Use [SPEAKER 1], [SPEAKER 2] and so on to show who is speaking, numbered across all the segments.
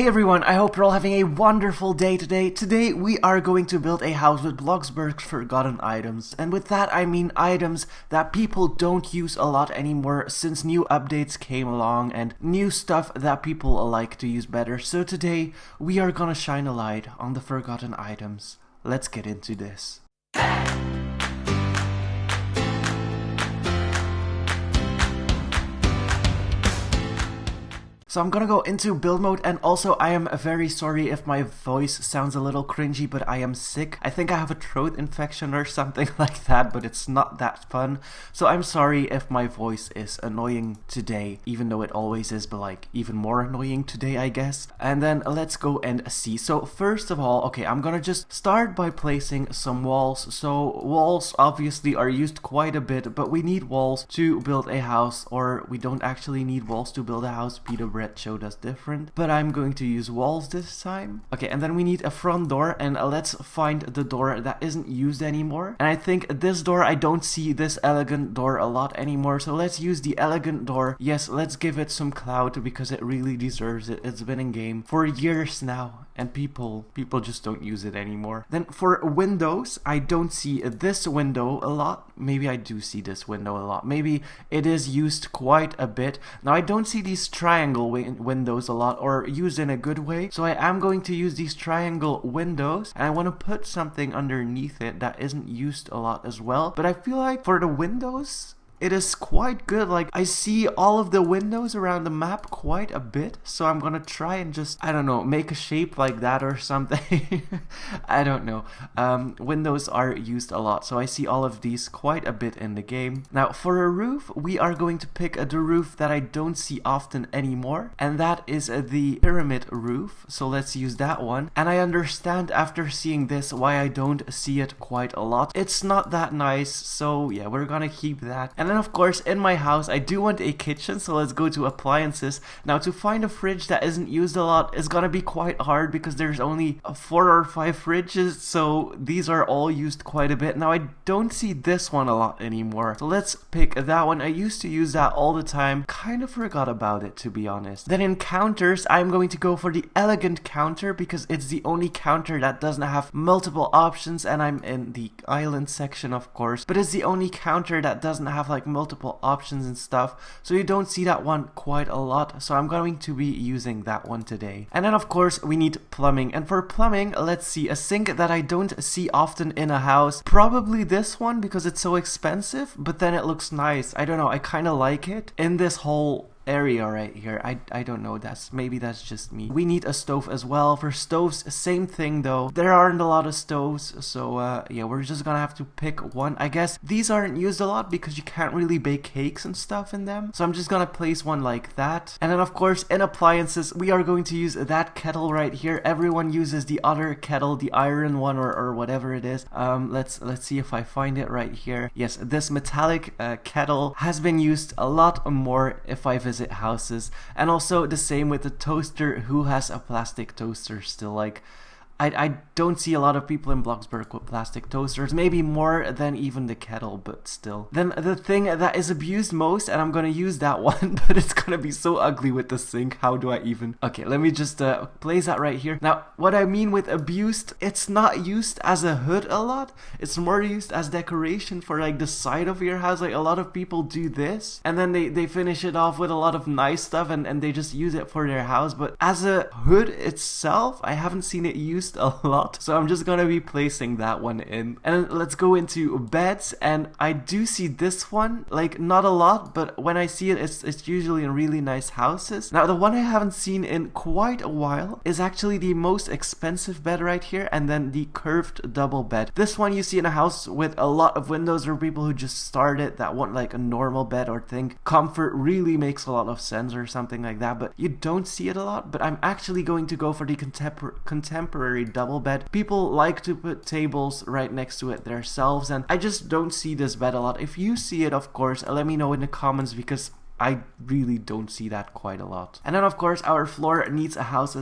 [SPEAKER 1] Hey everyone, I hope you're all having a wonderful day today. Today we are going to build a house with Bloxburg's forgotten items. And with that I mean items that people don't use a lot anymore since new updates came along and new stuff that people like to use better. So today we are gonna shine a light on the forgotten items. Let's get into this. So I'm gonna go into build mode, and also I am very sorry if my voice sounds a little cringy, but I am sick. I think I have a throat infection or something like that, but it's not that fun. So I'm sorry if my voice is annoying today, even though it always is, but like even more annoying today, I guess. And then let's go and see. So first of all, okay, I'm gonna just start by placing some walls. So walls obviously are used quite a bit, but we need walls to build a house, or we don't actually need walls to build a house. Peter showed us different, but I'm going to use walls this time. Okay, and then we need a front door, and let's find the door that isn't used anymore. And I think this door, I don't see this elegant door a lot anymore, so let's use the elegant door. Yes, let's give it some clout because it really deserves it. It's been in game for years now, and people just don't use it anymore. Then for windows, I don't see this window a lot. Maybe I do see this window a lot. Maybe it is used quite a bit. Now I don't see these triangle windows a lot, or used in a good way, so I am going to use these triangle windows, and I want to put something underneath it that isn't used a lot as well. But I feel like for the windows, it is quite good. Like, I see all of the windows around the map quite a bit, so I'm gonna try and just, I don't know, make a shape like that or something. I don't know. Windows are used a lot, so I see all of these quite a bit in the game. Now, for a roof, we are going to pick the roof that I don't see often anymore, and that is the Aramid Roof, so let's use that one. And I understand after seeing this why I don't see it quite a lot. It's not that nice, so yeah, we're gonna keep that. And then of course in my house I do want a kitchen, so let's go to appliances. Now to find a fridge that isn't used a lot is gonna be quite hard because there's only 4 or 5 fridges, so these are all used quite a bit. Now I don't see this one a lot anymore, so let's pick that one. I used to use that all the time, kind of forgot about it to be honest. Then in counters, I'm going to go for the elegant counter because it's the only counter that doesn't have multiple options, and I'm in the island section of course, but it's the only counter that doesn't have like multiple options and stuff, so you don't see that one quite a lot, so I'm going to be using that one today. And then of course we need plumbing, and for plumbing, let's see, a sink that I don't see often in a house, probably this one because it's so expensive, but then it looks nice. I don't know, I kind of like it in this whole area right here. I don't know, maybe that's just me. We need a stove as well. For stoves, same thing though, there aren't a lot of stoves, so yeah, we're just gonna have to pick one. I guess these aren't used a lot because you can't really bake cakes and stuff in them, so I'm just gonna place one like that. And then of course in appliances, we are going to use that kettle right here. Everyone uses the other kettle, the iron one, or whatever it is. Let's see if I find it right here. Yes, this metallic kettle has been used a lot more if I visit houses. And also the same with the toaster. Who has a plastic toaster still? Like, I don't see a lot of people in Bloxburg with plastic toasters, maybe more than even the kettle, but still. Then the thing that is abused most, and I'm gonna use that one, but it's gonna be so ugly with the sink. How do I even... Okay, let me just place that right here. Now, what I mean with abused, it's not used as a hood a lot. It's more used as decoration for like the side of your house. Like a lot of people do this, and then they finish it off with a lot of nice stuff, and they just use it for their house. But as a hood itself, I haven't seen it used a lot, so I'm just gonna be placing that one in. And then let's go into beds, and I do see this one, like not a lot, but when I see it, it's usually in really nice houses. Now the one I haven't seen in quite a while is actually the most expensive bed right here, and then the curved double bed. This one you see in a house with a lot of windows, or people who just started that want like a normal bed or think comfort really makes a lot of sense or something like that, but you don't see it a lot. But I'm actually going to go for the contemporary double bed. People like to put tables right next to it themselves, and I just don't see this bed a lot. If you see it, of course, let me know in the comments because I really don't see that quite a lot. And then of course our floor needs a house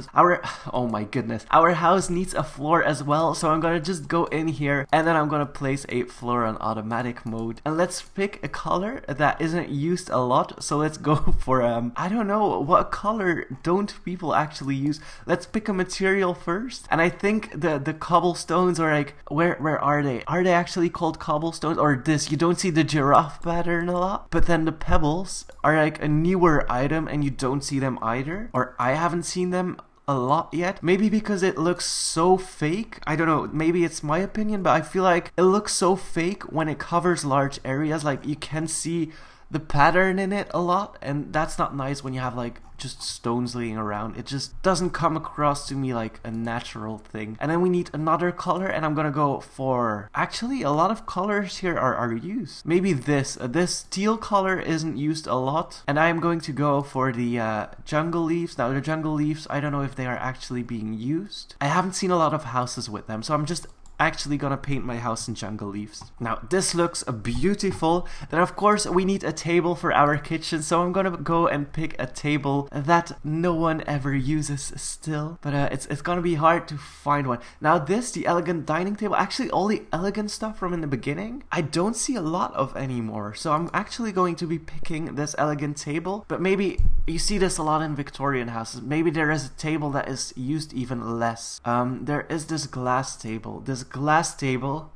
[SPEAKER 1] oh my goodness, our house needs a floor as well. So I'm gonna just go in here and then I'm gonna place a floor on automatic mode, and let's pick a color that isn't used a lot. So let's go for I don't know, what color don't people actually use? Let's pick a material first, and I think the cobblestones are like, where are they? Are they actually called cobblestones? Or this, you don't see the giraffe pattern a lot, but then the pebbles are like a newer item and you don't see them either, or I haven't seen them a lot yet. Maybe because it looks so fake. I don't know, maybe it's my opinion, but I feel like it looks so fake when it covers large areas. Like you can see the pattern in it a lot, and that's not nice when you have like just stones laying around. It just doesn't come across to me like a natural thing. And then we need another color, and I'm gonna go for, actually a lot of colors here are used. Maybe this teal color isn't used a lot, and I am going to go for the jungle leaves. Now the jungle leaves, I don't know if they are actually being used. I haven't seen a lot of houses with them, so I'm just actually gonna paint my house in jungle leaves. Now this looks beautiful. Then of course we need a table for our kitchen, so I'm gonna go and pick a table that no one ever uses still, but it's gonna be hard to find one. Now this, the elegant dining table, actually all the elegant stuff from in the beginning I don't see a lot of anymore, so I'm actually going to be picking this elegant table. But maybe you see this a lot in Victorian houses. Maybe there is a table that is used even less. There is this glass table. This glass table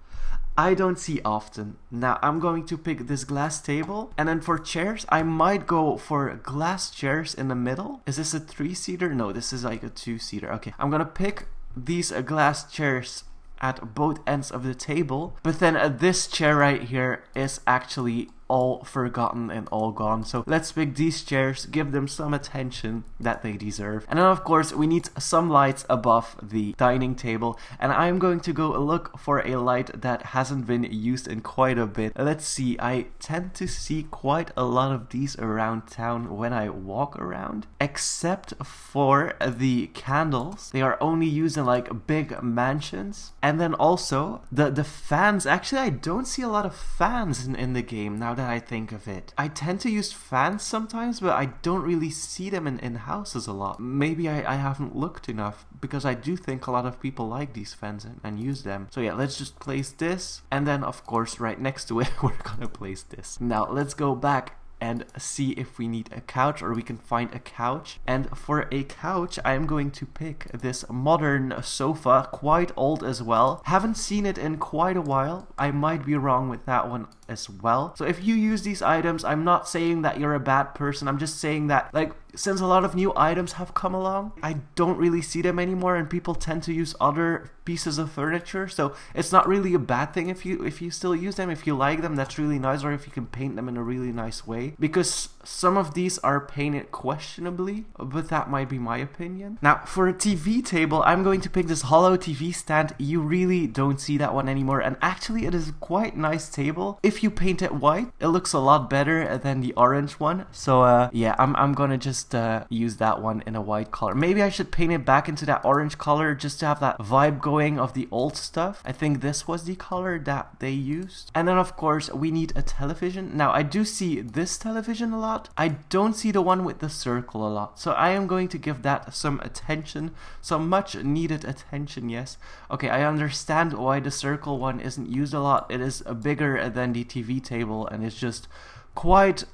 [SPEAKER 1] I don't see often. Now I'm going to pick this glass table, and then for chairs I might go for glass chairs in the middle. Is this a 3-seater? No, this is like a 2-seater. Okay, I'm gonna pick these glass chairs at both ends of the table, but then this chair right here is actually all forgotten and all gone. So let's pick these chairs, give them some attention that they deserve. And then of course we need some lights above the dining table, and I'm going to go look for a light that hasn't been used in quite a bit. Let's see, I tend to see quite a lot of these around town when I walk around, except for the candles. They are only used in like big mansions. And then also the fans. Actually I don't see a lot of fans in the game now that I think of it. I tend to use fans sometimes, but I don't really see them in houses a lot. Maybe I haven't looked enough, because I do think a lot of people like these fans and use them. So yeah, let's just place this, and then of course right next to it we're gonna place this. Now let's go back and see if we need a couch, or we can find a couch. And for a couch I'm going to pick this modern sofa, quite old as well. Haven't seen it in quite a while. I might be wrong with that one as well. So if you use these items, I'm not saying that you're a bad person. I'm just saying that, like, since a lot of new items have come along, I don't really see them anymore, and people tend to use other pieces of furniture. So it's not really a bad thing if you still use them. If you like them, that's really nice, or if you can paint them in a really nice way, because some of these are painted questionably, but that might be my opinion. Now for a TV table, I'm going to pick this hollow TV stand. You really don't see that one anymore, and actually it is a quite nice table. If you paint it white, it looks a lot better than the orange one. So yeah, I'm gonna just use that one in a white color. Maybe I should paint it back into that orange color just to have that vibe going of the old stuff. I think this was the color that they used. And then of course we need a television. Now I do see this television a lot. I don't see the one with the circle a lot, so I am going to give that some attention, some much needed attention. Yes, okay, I understand why the circle one isn't used a lot. It is bigger than the TV table, and it's just quite,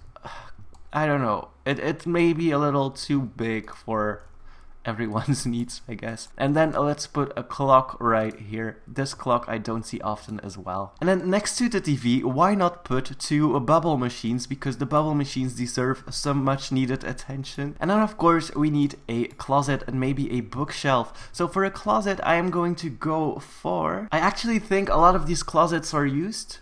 [SPEAKER 1] I don't know, it may be a little too big for everyone's needs, I guess. And then let's put a clock right here. This clock I don't see often as well. And then next to the TV, why not put two bubble machines, because the bubble machines deserve some much needed attention. And then of course we need a closet and maybe a bookshelf. So for a closet I am going to go for, I actually think a lot of these closets are used,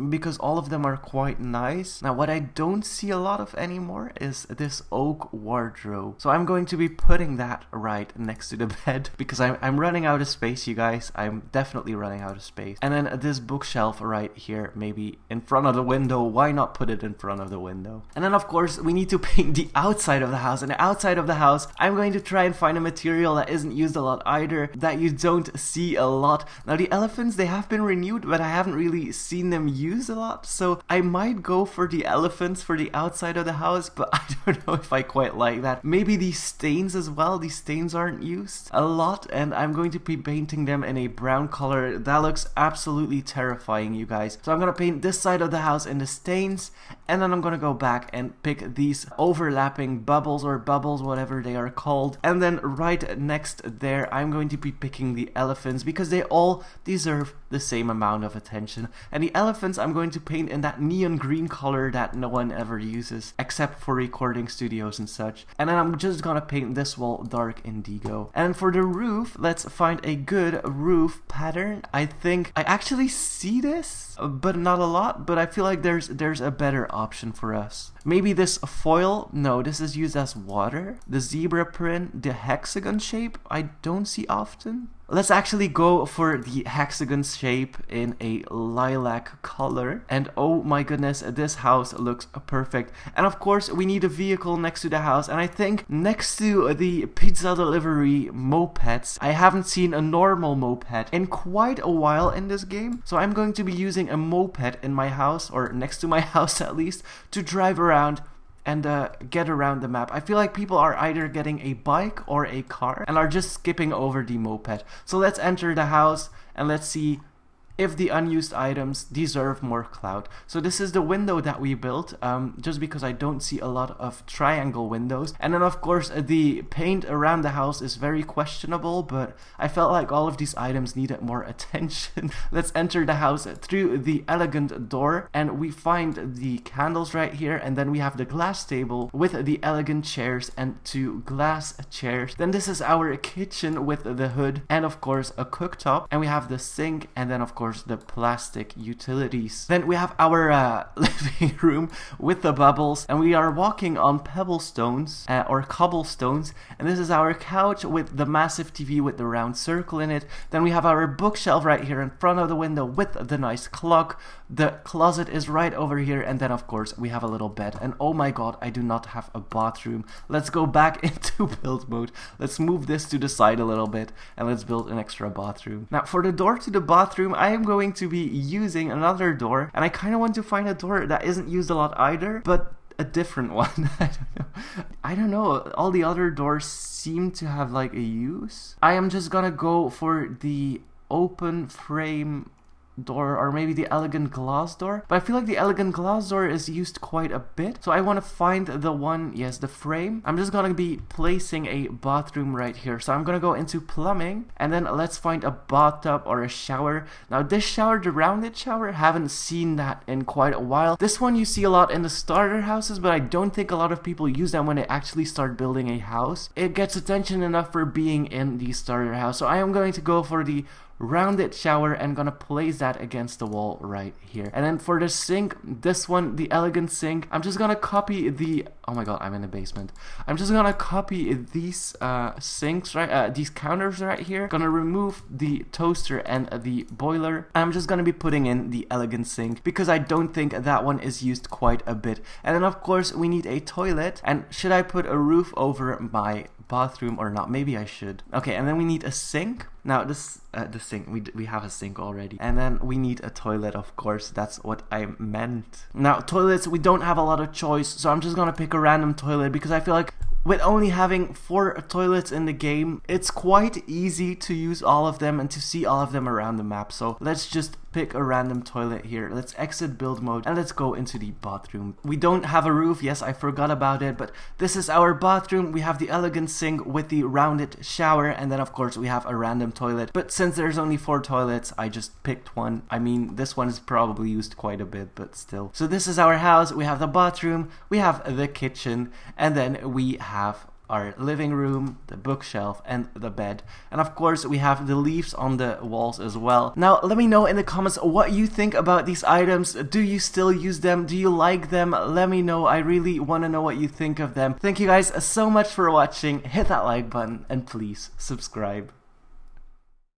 [SPEAKER 1] because all of them are quite nice. Now what I don't see a lot of anymore is this oak wardrobe, so I'm going to be putting that right next to the bed, because I'm running out of space, you guys. I'm definitely running out of space. And then this bookshelf right here, maybe in front of the window. Why not put it in front of the window? And then of course we need to paint the outside of the house, and the outside of the house I'm going to try and find a material that isn't used a lot either, that you don't see a lot. Now the elephants, they have been renewed, but I haven't really seen them used a lot, so I might go for the elephants for the outside of the house, but I don't know if I quite like that. Maybe these stains as well. These stains aren't used a lot, and I'm going to be painting them in a brown color. That looks absolutely terrifying, you guys. So I'm gonna paint this side of the house in the stains, and then I'm gonna go back and pick these overlapping bubbles, or bubbles, whatever they are called, and then right next there I'm going to be picking the elephants because they all deserve the same amount of attention. And the elephants I'm going to paint in that neon green color that no one ever uses except for recording studios and such. And then I'm just gonna paint this wall dark indigo. And for the roof, let's find a good roof pattern. I think I actually see this, but not a lot, but I feel like there's a better option for us. Maybe this foil. No, this is used as water. The zebra print, the hexagon shape, I don't see often. Let's actually go for the hexagon shape in a lilac color. And oh my goodness, this house looks perfect. And of course, we need a vehicle next to the house. And I think next to the pizza delivery mopeds, I haven't seen a normal moped in quite a while in this game. So I'm going to be using a moped in my house, or next to my house at least, to drive around and get around the map. I feel like people are either getting a bike or a car and are just skipping over the moped. So let's enter the house and let's see if the unused items deserve more clout. So this is the window that we built, just because I don't see a lot of triangle windows. And then of course the paint around the house is very questionable, but I felt like all of these items needed more attention. Let's enter the house through the elegant door, and we find the candles right here, and then we have the glass table with the elegant chairs and 2 glass chairs. Then this is our kitchen with the hood, and of course a cooktop, and we have the sink, and then of course the plastic utilities. Then we have our living room with the bubbles, and we are walking on pebble stones or cobblestones, and this is our couch with the massive TV with the round circle in it. Then we have our bookshelf right here in front of the window with the nice clock. The closet is right over here, and then of course we have a little bed. And oh my god, I do not have a bathroom. Let's go back into build mode. Let's move this to the side a little bit and let's build an extra bathroom. Now for the door to the bathroom, I am going to be using another door, and I kind of want to find a door that isn't used a lot either, but a different one. I don't know. All the other doors seem to have like a use. I am just gonna go for the open frame door, or maybe the elegant glass door, but I feel like the elegant glass door is used quite a bit, so I want to find the one, yes, the frame. I'm just gonna be placing a bathroom right here, so I'm gonna go into plumbing, and then let's find a bathtub or a shower. Now this shower, the rounded shower, haven't seen that in quite a while. This one you see a lot in the starter houses, but I don't think a lot of people use them when they actually start building a house. It gets attention enough for being in the starter house, so I am going to go for the rounded shower and gonna place that against the wall right here. And then for the sink, this one, the elegant sink, I'm just gonna copy the, oh my god, I'm in the basement. I'm just gonna copy these sinks, right, these counters right here. Gonna remove the toaster and the boiler. I'm just gonna be putting in the elegant sink because I don't think that one is used quite a bit. And then of course we need a toilet, and should I put a roof over my bathroom or not? Maybe I should. Okay, and then we need a sink. Now this the sink, we have a sink already, and then we need a toilet, of course. That's what I meant. Now toilets, we don't have a lot of choice, so I'm just gonna pick a random toilet because I feel like with only having 4 toilets in the game, it's quite easy to use all of them and to see all of them around the map. So let's just pick a random toilet here. Let's exit build mode and let's go into the bathroom. We don't have a roof. Yes, I forgot about it, but this is our bathroom. We have the elegant sink with the rounded shower, and then of course we have a random toilet. But since there's only 4 toilets, I just picked one. I mean, this one is probably used quite a bit, but still. So this is our house. We have the bathroom, we have the kitchen, and then we have our living room, the bookshelf, and the bed. And of course we have the leaves on the walls as well. Now let me know in the comments what you think about these items. Do you still use them? Do you like them? Let me know. I really want to know what you think of them. Thank you guys so much for watching. Hit that like button and please subscribe.